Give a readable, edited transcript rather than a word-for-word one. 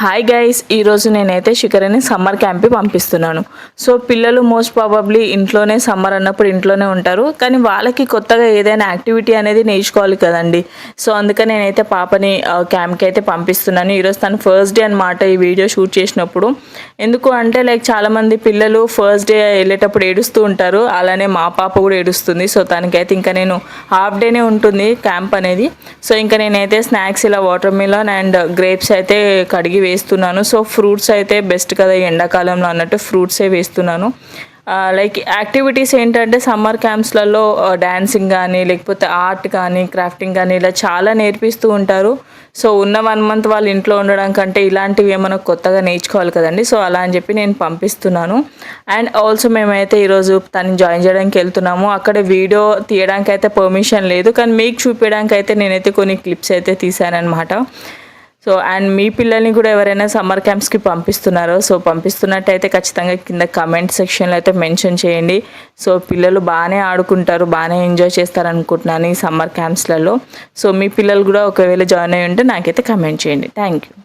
Hi guys, ఈరోజు నేనైతే శిఖరిని summer క్యాంప్కి పంపిస్తున్నాను. సో పిల్లలు మోస్ట్ ప్రాబబ్లీ ఇంట్లోనే సమ్మర్ అన్నప్పుడు ఇంట్లోనే ఉంటారు, కానీ వాళ్ళకి కొత్తగా ఏదైనా యాక్టివిటీ అనేది నేర్చుకోవాలి కదండి. సో అందుకని నేనైతే పాపని క్యాంప్కి అయితే పంపిస్తున్నాను. ఈరోజు తను ఫస్ట్ డే అనమాట ఈ వీడియో షూట్ చేసినప్పుడు. ఎందుకు అంటే చాలామంది పిల్లలు ఫస్ట్ డే వెళ్ళేటప్పుడు ఏడుస్తూ ఉంటారు, అలానే మా పాప కూడా ఏడుస్తుంది. సో తనకైతే ఇంకా నేను హాఫ్ డేనే ఉంటుంది క్యాంప్ అనేది. సో ఇంకా నేనైతే స్నాక్స్ ఇలా వాటర్ మిలన్ అండ్ గ్రేప్స్ అయితే కడిగి వేస్తున్నాను. సో ఫ్రూట్స్ అయితే బెస్ట్ కదా ఎండాకాలంలో అన్నట్టు ఫ్రూట్సే వేస్తున్నాను. యాక్టివిటీస్ ఏంటంటే సమ్మర్ క్యాంప్స్లలో డ్యాన్సింగ్ కానీ లేకపోతే ఆర్ట్ కానీ క్రాఫ్టింగ్ కానీ ఇలా చాలా నేర్పిస్తూ ఉంటారు. సో ఉన్న 1 మంత్ వాళ్ళు ఇంట్లో ఉండడం కంటే ఇలాంటివి ఏమైనా కొత్తగా నేర్చుకోవాలి కదండి. సో అలా అని చెప్పి నేను పంపిస్తున్నాను. అండ్ ఆల్సో మేమైతే ఈరోజు తను జాయిన్ చేయడానికి వెళ్తున్నాము. అక్కడ వీడియో తీయడానికి అయితే పర్మిషన్ లేదు, కానీ మీకు చూపించడానికి అయితే నేనైతే కొన్ని క్లిప్స్ అయితే తీసానమాట. సో అండ్ మీ పిల్లల్ని కూడా ఎవరైనా సమ్మర్ క్యాంప్స్కి పంపిస్తున్నారో, సో పంపిస్తున్నట్టయితే ఖచ్చితంగా కింద కమెంట్ సెక్షన్లో అయితే మెన్షన్ చేయండి. సో పిల్లలు బాగానే ఆడుకుంటారు, బాగానే ఎంజాయ్ చేస్తారు అనుకుంటున్నాను ఈ సమ్మర్ క్యాంప్స్లలో. సో మీ పిల్లలు కూడా ఒకవేళ జాయిన్ అయ్యి ఉంటే నాకైతే కమెంట్ చేయండి. Thank you.